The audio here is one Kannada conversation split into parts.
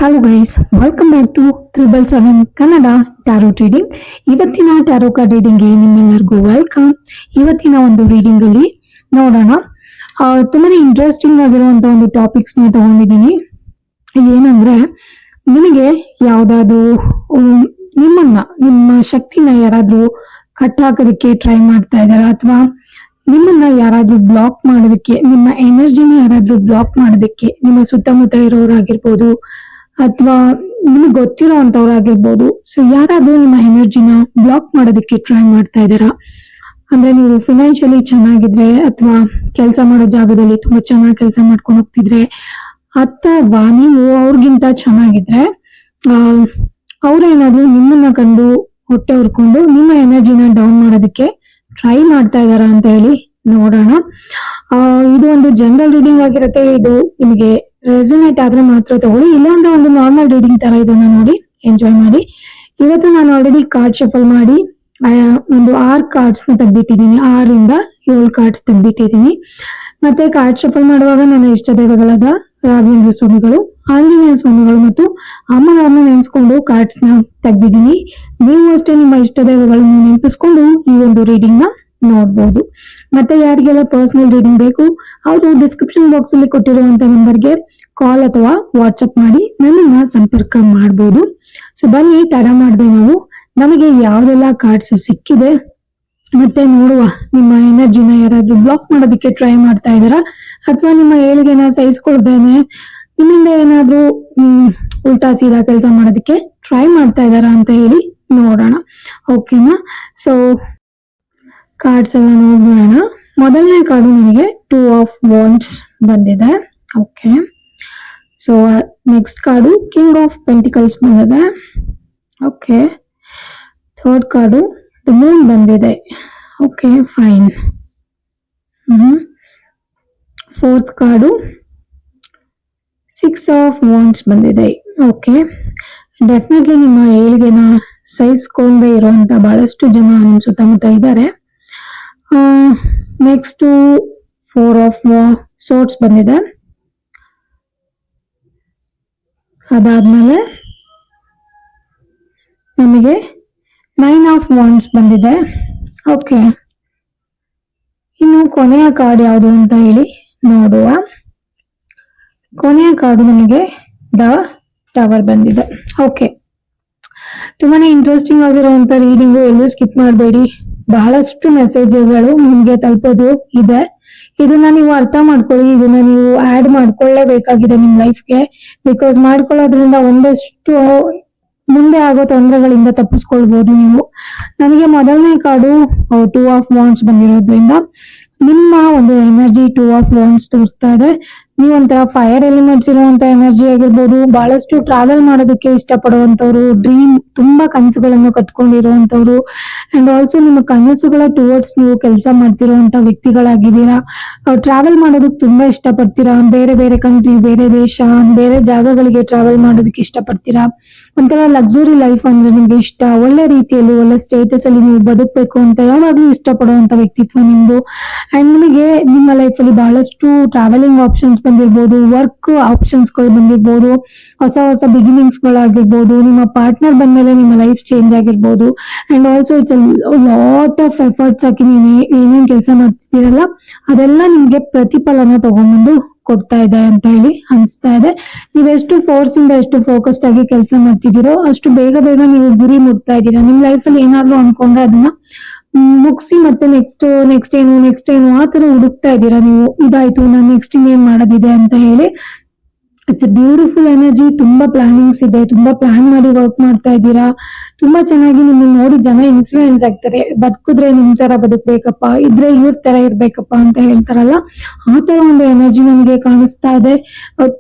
Hello guys, welcome back to 777 Kannada tarot reading. ಇವತ್ತಿನ ಟ್ಯಾರೋ ಕಾರ್ಡ್ ರೀಡಿಂಗ್ಗೆ ನಿಮ್ಮೆಲ್ಲರಿಗೂ ವೆಲ್ಕಮ್. ಇವತ್ತಿನ ಒಂದು ರೀಡಿಂಗ್ ಅಲ್ಲಿ ನೋಡೋಣ, ತುಂಬಾನೇ ಇಂಟ್ರೆಸ್ಟಿಂಗ್ ಆಗಿರುವಂತ ಒಂದು ಟಾಪಿಕ್ಸ್ ನ ತಗೊಂಡಿದ್ದೀನಿ. ಏನಂದ್ರೆ, ನಿಮಗೆ ಯಾವ್ದಾದ್ರು ನಿಮ್ಮ ಶಕ್ತಿನ ಯಾರಾದ್ರೂ ಕಟ್ಟಾಕೋದಕ್ಕೆ ಟ್ರೈ ಮಾಡ್ತಾ ಇದಾರ, ಅಥವಾ ನಿಮ್ಮನ್ನ ಯಾರಾದ್ರೂ ಬ್ಲಾಕ್ ಮಾಡೋದಕ್ಕೆ, ನಿಮ್ಮ ಎನರ್ಜಿನ ಯಾರಾದ್ರೂ ಬ್ಲಾಕ್ ಮಾಡೋದಕ್ಕೆ, ನಿಮ್ಮ ಸುತ್ತಮುತ್ತ ಇರೋರಾಗಿರ್ಬೋದು ಅಥವಾ ನಿಮಗೆ ಗೊತ್ತಿರೋ ಅಂತವ್ರಾಗಿರ್ಬೋದು. ಸೊ ಯಾರಾದ್ರೂ ನಿಮ್ಮ ಎನರ್ಜಿನ ಬ್ಲಾಕ್ ಮಾಡೋದಕ್ಕೆ ಟ್ರೈ ಮಾಡ್ತಾ ಇದ್ದಾರಾ? ಅಂದ್ರೆ ನೀವು ಫಿನಾನ್ಷಿಯಲಿ ಚೆನ್ನಾಗಿದ್ರೆ, ಅಥವಾ ಕೆಲಸ ಮಾಡೋ ಜಾಗದಲ್ಲಿ ತುಂಬಾ ಚೆನ್ನಾಗಿ ಕೆಲಸ ಮಾಡ್ಕೊಂಡು ಹೋಗ್ತಿದ್ರೆ, ಅಥವಾ ನೀವು ಅವ್ರಿಗಿಂತ ಚೆನ್ನಾಗಿದ್ರೆ, ಅವ್ರೇನಾದ್ರು ನಿಮ್ಮನ್ನ ಕಂಡು ಹೊಟ್ಟೆ ಹುರ್ಕೊಂಡು ನಿಮ್ಮ ಎನರ್ಜಿನ ಡೌನ್ ಮಾಡೋದಕ್ಕೆ ಟ್ರೈ ಮಾಡ್ತಾ ಇದಾರ ಅಂತ ಹೇಳಿ ನೋಡೋಣ. ಇದು ಒಂದು ಜನರಲ್ ರೀಡಿಂಗ್ ಆಗಿರುತ್ತೆ. ಇದು ನಿಮಗೆ ರೆಸೊನೇಟ್ ಆದ್ರೆ ಮಾತ್ರ ತಗೊಳ್ಳಿ, ಇಲ್ಲಾಂದ್ರೆ ಒಂದು ನಾರ್ಮಲ್ ರೀಡಿಂಗ್ ತರ ಇದನ್ನ ನೋಡಿ ಎಂಜಾಯ್ ಮಾಡಿ. ಇವತ್ತು ನಾನು ಆಲ್ರೆಡಿ ಕಾರ್ಡ್ ಶಫಲ್ ಮಾಡಿ ಒಂದು 6 ಕಾರ್ಡ್ಸ್ ನ ತೆಗ್ದಿಟ್ಟಿದ್ದೀನಿ. 6 ಇಂದ 7 ಕಾರ್ಡ್ಸ್ ತೆಗ್ದಿಟ್ಟಿದ್ದೀನಿ. ಮತ್ತೆ ಕಾರ್ಡ್ ಶಫಲ್ ಮಾಡುವಾಗ ನನ್ನ ಇಷ್ಟ ದೈವಗಳಾದ ರಾಘವೇಂದ್ರ ಸ್ವಾಮಿಗಳು, ಆಂಜನೇಯ ಸ್ವಾಮಿಗಳು ಮತ್ತು ಅಮ್ಮನವ್ರನ್ನ ನೆನೆಸ್ಕೊಂಡು ಕಾರ್ಡ್ಸ್ ನ ತೆಗ್ದಿದ್ದೀನಿ. ನೀವು ಅಷ್ಟೇ ನಿಮ್ಮ ಇಷ್ಟ ದೈವಗಳನ್ನು ನೆನಪಿಸ್ಕೊಂಡು ಈ ಒಂದು ರೀಡಿಂಗ್ ನ ನೋಡ್ಬೋದು. ಮತ್ತೆ ಯಾರಿಗೆಲ್ಲ ಪರ್ಸನಲ್ ರೀಡಿಂಗ್ ಬೇಕು, ಅವರು ಡಿಸ್ಕ್ರಿಪ್ಷನ್ ಬಾಕ್ಸ್ ಅಲ್ಲಿ ಕೊಟ್ಟಿರುವಂತ ನಂಬರ್ಗೆ ಕಾಲ್ ಅಥವಾ ವಾಟ್ಸಪ್ ಮಾಡಿ ನನ್ನನ್ನ ಸಂಪರ್ಕ ಮಾಡ್ಬೋದು. ಸೊ ಬನ್ನಿ, ತಡ ಮಾಡದೆ ನಾವು ನಮಗೆ ಯಾವ್ದೆಲ್ಲ ಕಾರ್ಡ್ಸ್ ಸಿಕ್ಕಿದೆ ಮತ್ತೆ ನೋಡುವ. ನಿಮ್ಮ ಎನರ್ಜಿನ ಯಾರಾದ್ರೂ ಬ್ಲಾಕ್ ಮಾಡೋದಕ್ಕೆ ಟ್ರೈ ಮಾಡ್ತಾ ಇದಾರ, ಅಥವಾ ನಿಮ್ಮ ಏಳಿಗೆನ ಸಹಿಸ್ಕೊಳ್ದೇನೆ ನಿಮ್ಮಿಂದ ಏನಾದ್ರೂ ಉಲ್ಟಾ ಸೀದಾ ಕೆಲಸ ಮಾಡೋದಕ್ಕೆ ಟ್ರೈ ಮಾಡ್ತಾ ಇದಾರ ಅಂತ ಹೇಳಿ ನೋಡೋಣ. ಓಕೆನಾ? ಸೊ ಕಾರ್ಡ್ಸ್ ಎಲ್ಲ ನೋಡೋಣ. ಮೊದಲನೇ ಕಾರ್ಡು ನನಗೆ 2 ಆಫ್ ವಾಂಡ್ಸ್ ಬಂದಿದೆ. Okay, so next card king of pentacles ಬಂದಿದೆ. Okay, third card the moon ಬಂದಿದೆ. Okay, fine. Fourth card 6 of wands ಬಂದಿದೆ. ಓಕೆ, ಡೆಫಿನೆಟ್ಲಿ ನಿಮ್ಮ ಏಳಿಗೆನ ಸಹಿಸ್ಕೊಂಡೇ ಇರುವಂತ ಬಹಳಷ್ಟು ಜನ ನಿಮ್ಮ ಸುತ್ತಮುತ್ತ ಇದ್ದಾರೆ. ನೆಕ್ಸ್ಟ್ 4 ಆಫ್ ಸೋರ್ಟ್ಸ್ ಬಂದಿದೆ. ಅದಾದ್ಮೇಲೆ ನಮಗೆ 9 ಆಫ್ ವಾಂಡ್ಸ್ ಬಂದಿದೆ. ಓಕೆ, ಇನ್ನು ಕೊನೆಯ ಕಾರ್ಡ್ ಯಾವುದು ಅಂತ ಹೇಳಿ ನೋಡುವ. ಕೊನೆಯ ಕಾರ್ಡು ನಮಗೆ ದ ಟವರ್ ಬಂದಿದೆ. ಓಕೆ, ತುಂಬಾನೇ ಇಂಟ್ರೆಸ್ಟಿಂಗ್ ಆಗಿರುವಂತ ರೀಡಿಂಗು, ಎಲ್ಲೂ ಸ್ಕಿಪ್ ಮಾಡಬೇಡಿ. ಬಹಳಷ್ಟು ಮೆಸೇಜ್ಗಳು ನಿಮ್ಗೆ ತಲುಪೋದು ಇದೆ. ಇದನ್ನ ನೀವು ಅರ್ಥ ಮಾಡ್ಕೊಳ್ಳಿ, ಇದನ್ನ ನೀವು ಆಡ್ ಮಾಡ್ಕೊಳ್ಳೇಬೇಕಾಗಿದೆ ನಿಮ್ ಲೈಫ್ಗೆ. ಬಿಕಾಸ್ ಮಾಡ್ಕೊಳ್ಳೋದ್ರಿಂದ ಒಂದಷ್ಟು ಮುಂದೆ ಆಗೋ ತೊಂದರೆಗಳಿಂದ ತಪ್ಪಿಸ್ಕೊಳ್ಬಹುದು ನೀವು. ನನಗೆ ಮೊದಲನೇ ಕಾರ್ಡು 2 ಆಫ್ ವಾಂಡ್ಸ್ ಬಂದಿರೋದ್ರಿಂದ ನಿಮ್ಮ ಒಂದು ಎನರ್ಜಿ 2 ಆಫ್ ವಾಂಡ್ಸ್ ತೋರಿಸ್ತಾ ಇದೆ. ನೀವು ಒಂಥರ ಫೈರ್ ಎಲಿಮೆಂಟ್ಸ್ ಇರುವಂತ ಎನರ್ಜಿ ಆಗಿರ್ಬೋದು, ಬಹಳಷ್ಟು ಟ್ರಾವೆಲ್ ಮಾಡೋದಕ್ಕೆ ಇಷ್ಟಪಡುವಂತವ್ರು, ಡ್ರೀಮ್ ತುಂಬಾ ಕನಸುಗಳನ್ನು ಕಟ್ಕೊಂಡಿರುವಂತವ್ರು, ಅಂಡ್ ಆಲ್ಸೋ ನಿಮ್ಮ ಕನಸುಗಳ ಟುವರ್ಡ್ಸ್ ನೀವು ಕೆಲಸ ಮಾಡ್ತಿರುವಂತ ವ್ಯಕ್ತಿಗಳಾಗಿದ್ದೀರಾ. ಟ್ರಾವೆಲ್ ಮಾಡೋದಕ್ಕೆ ತುಂಬಾ ಇಷ್ಟಪಡ್ತೀರಾ. ಬೇರೆ ಬೇರೆ ಕಂಟ್ರಿ, ಬೇರೆ ದೇಶ, ಬೇರೆ ಜಾಗಗಳಿಗೆ ಟ್ರಾವೆಲ್ ಮಾಡೋದಕ್ಕೆ ಇಷ್ಟಪಡ್ತೀರಾ. ಒಂಥರ ಲಕ್ಸುರಿ ಲೈಫ್ ಅಂದ್ರೆ ನಿಮ್ಗೆ ಇಷ್ಟ. ಒಳ್ಳೆ ರೀತಿಯಲ್ಲಿ, ಒಳ್ಳೆ ಸ್ಟೇಟಸ್ ಅಲ್ಲಿ ನೀವು ಬದುಕಬೇಕು ಅಂತ ಯಾವಾಗ್ಲೂ ಇಷ್ಟಪಡುವಂತ ವ್ಯಕ್ತಿತ್ವ ನಿಮ್ದು. ಅಂಡ್ ನಿಮಗೆ ನಿಮ್ಮ ಲೈಫ್ ಅಲ್ಲಿ ಬಹಳಷ್ಟು ಟ್ರಾವೆಲಿಂಗ್ ಆಪ್ಷನ್ಸ್ ಬಂದಿರ್ಬೋದು, ವರ್ಕ್ ಆಪ್ಷನ್ಸ್ ಗಳು ಬಂದಿರ್ಬೋದು, ಹೊಸ ಹೊಸ ಬಿಗಿನಿಂಗ್ಸ್ ಗಳಾಗಿರ್ಬೋದು, ನಿಮ್ಮ ಪಾರ್ಟ್ನರ್ ಬಂದ್ಮೇಲೆ ನಿಮ್ಮ ಲೈಫ್ ಚೇಂಜ್ ಆಗಿರ್ಬೋದು. And also it's lot of efforts ಹಾಕಿ ನೀವು ಏನೇನ್ ಕೆಲಸ ಮಾಡ್ತಿದ್ದೀರಲ್ಲ, ಅದೆಲ್ಲ ನಿಮ್ಗೆ ಪ್ರತಿಫಲನ ತಗೊಂಡ್ಬಂದು ಕೊಡ್ತಾ ಇದೆ ಅಂತ ಹೇಳಿ ಅನ್ಸ್ತಾ ಇದೆ. ನೀವು ಎಷ್ಟು ಫೋರ್ಸ್ ಇಂದ, ಎಷ್ಟು ಫೋಕಸ್ಡ್ ಆಗಿ ಕೆಲಸ ಮಾಡ್ತಿದ್ದೀರೋ ಅಷ್ಟು ಬೇಗ ಬೇಗ ನೀವು ಗುರಿ ಮುಟ್ತಾ ಇದ್ದೀರಾ. ನಿಮ್ ಲೈಫ್ ಅಲ್ಲಿ ಏನಾದ್ರು ಅನ್ಕೊಂಡ್ರೆ ಅದನ್ನ ಮುಗಿಸಿ ಮತ್ತೆ ನೆಕ್ಸ್ಟ್ ಏನು ಆ ತರ ಹುಡುಕ್ತಾ ಇದ್ದೀರಾ ನೀವು. ಇದಾಯ್ತು, ನಾನು ನೆಕ್ಸ್ಟ್ ಇನ್ನೇನ್ ಮಾಡೋದಿದೆ ಅಂತ ಹೇಳಿ. It's A beautiful energy. ತುಂಬಾ ಪ್ಲಾನಿಂಗ್ಸ್ ಇದೆ, ತುಂಬಾ ಪ್ಲಾನ್ ಮಾಡಿ ವರ್ಕ್ ಮಾಡ್ತಾ ಇದ್ದೀರಾ. ತುಂಬಾ ಚೆನ್ನಾಗಿ ನಿಮ್ಮನ್ನ ನೋಡಿ ಜನ ಇನ್ಫ್ಲೂಯೆನ್ಸ್ ಆಗ್ತಾರೆ. ಬದುಕಿದ್ರೆ ನಿಮ್ ತರ ಬದುಕ್ಬೇಕಪ್ಪ, ಇದ್ರೆ ಇವ್ರ ತರ ಇರ್ಬೇಕಪ್ಪ ಅಂತ ಹೇಳ್ತಾರಲ್ಲ, ಆ ತರ ಒಂದು ಎನರ್ಜಿ ನನಗೆ ಕಾಣಿಸ್ತಾ ಇದೆ.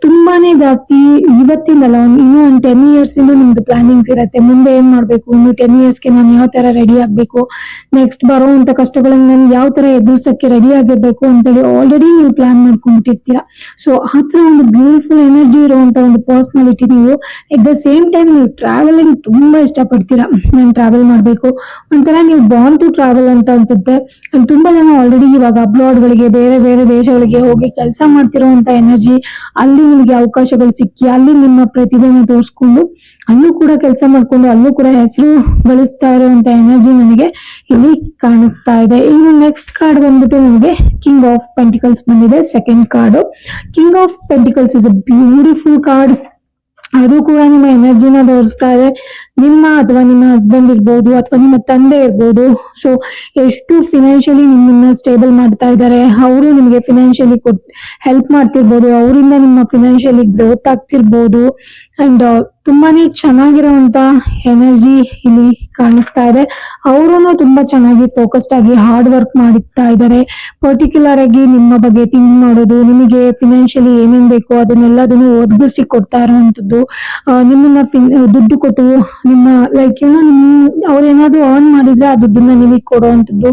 ತುಂಬಾನೇ ಜಾಸ್ತಿ. ಇವತ್ತಿಂದಲ್ಲ, ಇನ್ನೂ ಒಂದು 10 years ಇಂದ ನಿಮ್ದು ಪ್ಲಾನಿಂಗ್ಸ್ ಇರತ್ತೆ. ಮುಂದೆ ಏನ್ ಮಾಡ್ಬೇಕು, ಇನ್ನು 10 yearsಗೆ ನಾನು ಯಾವ ತರ ರೆಡಿ ಆಗ್ಬೇಕು, ನೆಕ್ಸ್ಟ್ ಬರುವಂತ ಕಷ್ಟಗಳನ್ನ ನಾನು ಯಾವ ತರ ಎದುರಿಸಕ್ಕೆ ರೆಡಿ ಆಗಿರ್ಬೇಕು ಅಂತೇಳಿ ಆಲ್ರೆಡಿ ನೀವು ಪ್ಲಾನ್ ಮಾಡ್ಕೊಂಡ್ಬಿಟ್ಟಿರ್ತೀರಾ. ಸೊ ಆ ತರ ಒಂದು ಬ್ಯೂಟಿಫುಲ್ ಎನರ್ಜಿ ಇರುವಂತ ಒಂದು ಪರ್ಸನಾಲಿಟಿ ನೀವು. ಅಟ್ ದ ಸೇಮ್ ಟೈಮ್ ನೀವು ಟ್ರಾವೆಲಿಂಗ್ ತುಂಬಾ ಇಷ್ಟಪಡ್ತೀರಾ. ಇರ್ತೀರಾ, ನಾನು ಟ್ರಾವೆಲ್ ಮಾಡ್ಬೇಕು ಒಂಥರ ನೀವು ಬಾಂಡ್ ಟು ಟ್ರಾವೆಲ್ ಅಂತ ಅನ್ಸುತ್ತೆ. ತುಂಬಾ ಜನ ಆಲ್ರೆಡಿ ಇವಾಗ ಅಬ್ರಾಡ್ ಗಳಿಗೆ, ಬೇರೆ ಬೇರೆ ದೇಶಗಳಿಗೆ ಹೋಗಿ ಕೆಲಸ ಮಾಡ್ತಿರೋಂತ ಎನರ್ಜಿ, ಅಲ್ಲಿ ನಿಮಗೆ ಅವಕಾಶಗಳು ಸಿಕ್ಕಿ ಅಲ್ಲಿ ನಿಮ್ಮ ಪ್ರತಿಭೆನ ತೋರಿಸ್ಕೊಂಡು ಅಲ್ಲೂ ಕೂಡ ಕೆಲಸ ಮಾಡ್ಕೊಂಡು ಅಲ್ಲೂ ಕೂಡ ಹೆಸರು ಗಳಿಸ್ತಾ ಇರುವಂತ ಎನರ್ಜಿ ನನಗೆ ಇಲ್ಲಿ ಕಾಣಿಸ್ತಾ ಇದೆ. ಇನ್ನು ನೆಕ್ಸ್ಟ್ ಕಾರ್ಡ್ ಬಂದ್ಬಿಟ್ಟು ನನಗೆ ಕಿಂಗ್ ಆಫ್ ಪೆಂಟಿಕಲ್ಸ್ ಬಂದಿದೆ, second card. King of pentacles is a beautiful card. ಅದು ಕೂಡ ನಿಮ್ಮ ಎನರ್ಜಿನ ತೋರಿಸ್ತಾ ಇದೆ. ನಿಮ್ಮ ಅಥವಾ ನಿಮ್ಮ ಹಸ್ಬೆಂಡ್ ಇರ್ಬೋದು ಅಥವಾ ನಿಮ್ಮ ತಂದೆ ಇರ್ಬೋದು, ಸೊ ಎಷ್ಟು ಫಿನಾನ್ಷಿಯಲಿ ನಿಮ್ಮನ್ನ ಸ್ಟೇಬಲ್ ಮಾಡ್ತಾ ಇದ್ದಾರೆ, ಅವರು ನಿಮಗೆ ಫಿನಾನ್ಷಿಯಲಿ ಹೆಲ್ಪ್ ಮಾಡ್ತಿರ್ಬೋದು, ಅವರಿಂದ ನಿಮ್ಮ ಫಿನಾನ್ಷಿಯಲಿ ಗ್ರೋತ್ ಆಗ್ತಿರ್ಬೋದು. ಅಂಡ್ ತುಂಬಾನೇ ಚೆನ್ನಾಗಿರುವಂತ ಎನರ್ಜಿ ಇಲ್ಲಿ ಕಾಣಿಸ್ತಾ ಇದೆ. ಅವರು ತುಂಬಾ ಚೆನ್ನಾಗಿ ಫೋಕಸ್ಡ್ ಆಗಿ ಹಾರ್ಡ್ ವರ್ಕ್ ಮಾಡುತ್ತಾ ಇದ್ದಾರೆ. ಪರ್ಟಿಕ್ಯುಲರ್ ಆಗಿ ನಿಮ್ಮ ಬಗ್ಗೆ ಥಿಂಕ್ ಮಾಡೋದು, ನಿಮಗೆ ಫಿನಾನ್ಷಿಯಲಿ ಏನೇನ್ ಬೇಕೋ ಅದನ್ನೆಲ್ಲದನ್ನು ಒದಗಿಸಿ ಕೊಡ್ತಾ ಇರುವಂತದ್ದು, ನಿಮ್ಮನ್ನ ದುಡ್ಡು ಕೊಟ್ಟು ನಿಮ್ಮ ಲೈಕ್ ಏನೋ ಅವ್ರೇನಾದ್ರು ಅರ್ನ್ ಮಾಡಿದ್ರೆ ಆ ದುಡ್ಡನ್ನ ನೀವೀಗ ಕೊಡುವಂತದ್ದು,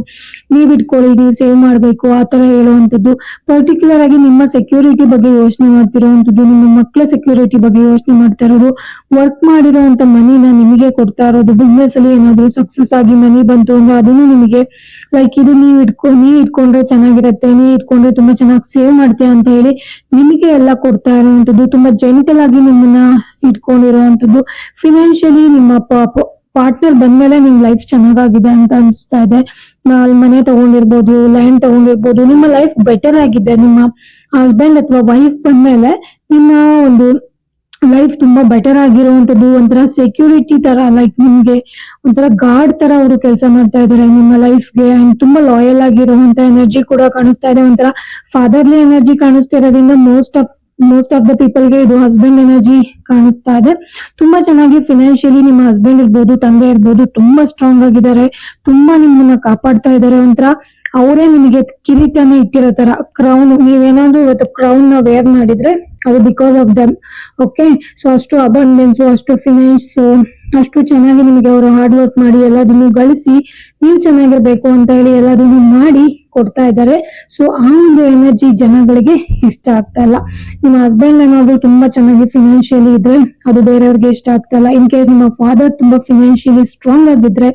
ನೀವ್ ಇಟ್ಕೊಳ್ಳಿ, ನೀವು ಸೇವ್ ಮಾಡ್ಬೇಕು ಆ ತರ ಹೇಳುವಂತದ್ದು. ಪರ್ಟಿಕ್ಯುಲರ್ ಆಗಿ ನಿಮ್ಮ ಸೆಕ್ಯೂರಿಟಿ ಬಗ್ಗೆ ಯೋಚನೆ ಮಾಡ್ತಿರುವಂತದ್ದು, ನಿಮ್ಮ ಮಕ್ಕಳ ಸೆಕ್ಯೂರಿಟಿ ಬಗ್ಗೆ ಯೋಚನೆ ಮಾಡ್ತಾ ಇರೋದು, ವರ್ಕ್ ಮಾಡಿರೋಂತ ಮನಿನ ನಿಮಗೆ ಕೊಡ್ತಾ ಇರೋದು. ಬಿಸ್ನೆಸ್ ಅಲ್ಲಿ ಏನಾದ್ರು ಸಕ್ಸಸ್ ಆಗಿ ಮನಿ ಬಂತು ಅಂದ್ರೆ ಅದನ್ನು ನಿಮಗೆ ಲೈಕ್ ಇದು ನೀವ್ ಇಟ್ಕೊಂಡ್ರೆ ಚೆನ್ನಾಗಿರತ್ತೆ, ನೀವ್ ಇಟ್ಕೊಂಡ್ರೆ ತುಂಬಾ ಚೆನ್ನಾಗಿ ಸೇವ್ ಮಾಡ್ತೀಯ ಅಂತ ಹೇಳಿ ನಿಮಗೆ ಎಲ್ಲ ಕೊಡ್ತಾ ಇರುವಂತದ್ದು. ತುಂಬಾ ಜೆಂಟಲ್ ಆಗಿ ನಿಮ್ಮನ್ನ ಇಟ್ಕೊಂಡಿರುವಂತದ್ದು. ಫಿನಾನ್ಷಿಯಲಿ ನಿಮ್ಮ ಪಾರ್ಟ್ನರ್ ಬಂದ್ಮೇಲೆ ನಿಮ್ ಲೈಫ್ ಚೆನ್ನಾಗಾಗಿದೆ ಅಂತ ಅನ್ಸ್ತಾ ಇದೆ. ಮನೆ ತಗೊಂಡಿರ್ಬೋದು, ಲ್ಯಾಂಡ್ ತಗೊಂಡಿರ್ಬೋದು, ನಿಮ್ಮ ಲೈಫ್ ಬೆಟರ್ ಆಗಿದೆ. ನಿಮ್ಮ ಹಸ್ಬೆಂಡ್ ಅಥವಾ ವೈಫ್ ಬಂದ್ಮೇಲೆ ನಿಮ್ಮ ಒಂದು ಲೈಫ್ ತುಂಬಾ ಬೆಟರ್ ಆಗಿರುವಂತದ್ದು. ಒಂಥರ ಸೆಕ್ಯೂರಿಟಿ ತರ, ಲೈಕ್ ನಿಮ್ಗೆ ಒಂಥರ ಗಾರ್ಡ್ ತರ ಅವರು ಕೆಲಸ ಮಾಡ್ತಾ ಇದಾರೆ ನಿಮ್ಮ ಲೈಫ್ಗೆ. ಅಂಡ್ ತುಂಬಾ ಲಾಯಲ್ ಆಗಿರುವಂತ ಎನರ್ಜಿ ಕೂಡ ಕಾಣಿಸ್ತಾ ಇದೆ. ಒಂಥರ ಫಾದರ್ಲಿ ಎನರ್ಜಿ ಕಾಣಿಸ್ತಾ ಇರೋದ್ರಿಂದ ಮೋಸ್ಟ್ ಆಫ್ ದ ಪೀಪಲ್ಗೆ ಇದು ಹಸ್ಬೆಂಡ್ ಎನರ್ಜಿ ಕಾಣಿಸ್ತಾ ಇದೆ. ತುಂಬಾ ಚೆನ್ನಾಗಿ ಫಿನಾನ್ಷಿಯಲಿ ನಿಮ್ಮ ಹಸ್ಬೆಂಡ್ ಇರ್ಬೋದು, ತಂದೆ ಇರ್ಬೋದು, ತುಂಬಾ ಸ್ಟ್ರಾಂಗ್ ಆಗಿದ್ದಾರೆ, ತುಂಬಾ ನಿಮ್ಮನ್ನ ಕಾಪಾಡ್ತಾ ಇದ್ದಾರೆ. ಒಂಥರ ಅವರೇ ನಿಮಗೆ ಕಿರೀಟನ ಇಟ್ಟಿರೋ ತರ, ಕ್ರೌನ್, ನೀವೇನಾದ್ರೂ ಇವತ್ತು ಕ್ರೌನ್ ನ ವೇರ್ ಮಾಡಿದ್ರೆ ಅದು because of them. Okay, so ಅಷ್ಟು ಅಬಂಡೆನ್ಸ್, ಅಷ್ಟು ಫಿನಾನ್ಸ್, ಅಷ್ಟು ಚೆನ್ನಾಗಿ ನಿಮಗೆ ಅವರು ಹಾರ್ಡ್ ವರ್ಕ್ ಮಾಡಿ ಎಲ್ಲದನ್ನು ಗಳಿಸಿ ನೀವು ಚೆನ್ನಾಗಿರ್ಬೇಕು ಅಂತ ಹೇಳಿ ಎಲ್ಲದನ್ನು ಮಾಡಿ ಕೊಡ್ತಾ ಇದ್ದಾರೆ. ಸೊ ಆ ಒಂದು ಎನರ್ಜಿ ಜನಗಳಿಗೆ ಇಷ್ಟ ಆಗ್ತಾ ಇಲ್ಲ. ನಿಮ್ಮ ಹಸ್ಬೆಂಡ್ ಏನಾದ್ರು ತುಂಬಾ ಚೆನ್ನಾಗಿ ಫಿನಾನ್ಷಿಯಲಿ ಇದ್ರೆ ಅದು ಬೇರೆಯವ್ರಿಗೆ ಇಷ್ಟ ಆಗ್ತಾ ಇಲ್ಲ. ಇನ್ ಕೇಸ್ ನಿಮ್ಮ ಫಾದರ್ ತುಂಬಾ ಫಿನಾನ್ಷಿಯಲಿ ಸ್ಟ್ರಾಂಗ್ ಆಗಿದ್ರೆ,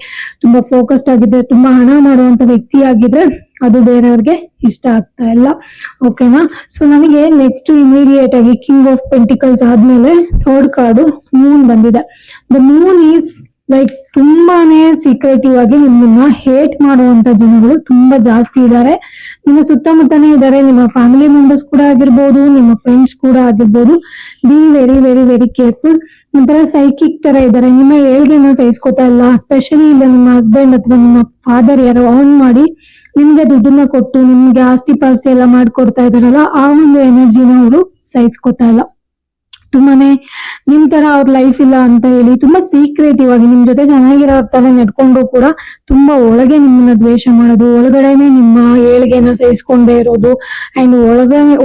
ತುಂಬಾ ಫೋಕಸ್ಡ್ ಆಗಿದ್ರೆ, ತುಂಬಾ ಹಣ ಮಾಡುವಂತ ವ್ಯಕ್ತಿ ಆಗಿದ್ರೆ ಅದು ಬೇರೆಯವ್ರಿಗೆ ಇಷ್ಟ ಆಗ್ತಾ ಇಲ್ಲ. ಓಕೆನಾ? ಸೊ ನನಗೆ ನೆಕ್ಸ್ಟ್ ಇಮಿಡಿಯೇಟ್ ಆಗಿ ಕಿಂಗ್ ಆಫ್ ಪೆಂಟಿಕಲ್ಸ್ ಆದ್ಮೇಲೆ ಥರ್ಡ್ ಕಾರ್ಡು ಮೂನ್ ಬಂದಿದೆ. ದ ಮೂನ್ ಈಸ್ ಲೈಕ್ ತುಂಬಾನೇ ಸೀಕ್ರೆಟಿವ್ ಆಗಿ ನಿಮ್ಮನ್ನ ಹೇಟ್ ಮಾಡುವಂತ ಜನಗಳು ತುಂಬಾ ಜಾಸ್ತಿ ಇದ್ದಾರೆ. ನಿಮ್ಮ ಸುತ್ತಮುತ್ತನೇ ಇದ್ದಾರೆ, ನಿಮ್ಮ ಫ್ಯಾಮಿಲಿ ಮೆಂಬರ್ಸ್ ಕೂಡ ಆಗಿರ್ಬೋದು, ನಿಮ್ಮ ಫ್ರೆಂಡ್ಸ್ ಕೂಡ ಆಗಿರ್ಬೋದು. Be very very very careful. ಒಂಥರ ಸೈಕಿಕ್ ತರ ಇದ್ದಾರೆ, ನಿಮ್ಮ ಏಳ್ಗೆನ ಸಹಿಸ್ಕೋತಾ ಇಲ್ಲ. ಸ್ಪೆಷಲಿ ಇಲ್ಲ ನಿಮ್ಮ ಹಸ್ಬೆಂಡ್ ಅಥವಾ ನಿಮ್ಮ ಫಾದರ್ ಯಾರೋ ಆನ್ ಮಾಡಿ ನಿಮ್ಗೆ ದುಡ್ಡನ್ನ ಕೊಟ್ಟು ನಿಮ್ಗೆ ಆಸ್ತಿ ಪಾಸ್ತಿ ಎಲ್ಲ ಮಾಡ್ಕೊಡ್ತಾ ಇದಾರಲ್ಲ, ಆ ಒಂದು ಎನರ್ಜಿನ ಅವರು ಸಹಿಸ್ಕೋತಾ ಇಲ್ಲ. ತುಂಬಾನೇ ನಿಮ್ ತರ ಅವ್ರ ಲೈಫ್ ಇಲ್ಲ ಅಂತ ಹೇಳಿ ತುಂಬಾ ಸೀಕ್ರೆಟಿವ್ ಆಗಿ ನಿಮ್ ಜೊತೆ ಚೆನ್ನಾಗಿರೋ ತರ ನಡ್ಕೊಂಡು ಕೂಡ ತುಂಬಾ ಒಳಗೆ ನಿಮ್ಮನ್ನ ದ್ವೇಷ ಮಾಡೋದು, ಒಳಗಡೆನೆ ನಿಮ್ಮ ಏಳ್ಗೆನ ಸಹಿಸ್ಕೊಂಡೇ ಇರೋದು. ಅಂಡ್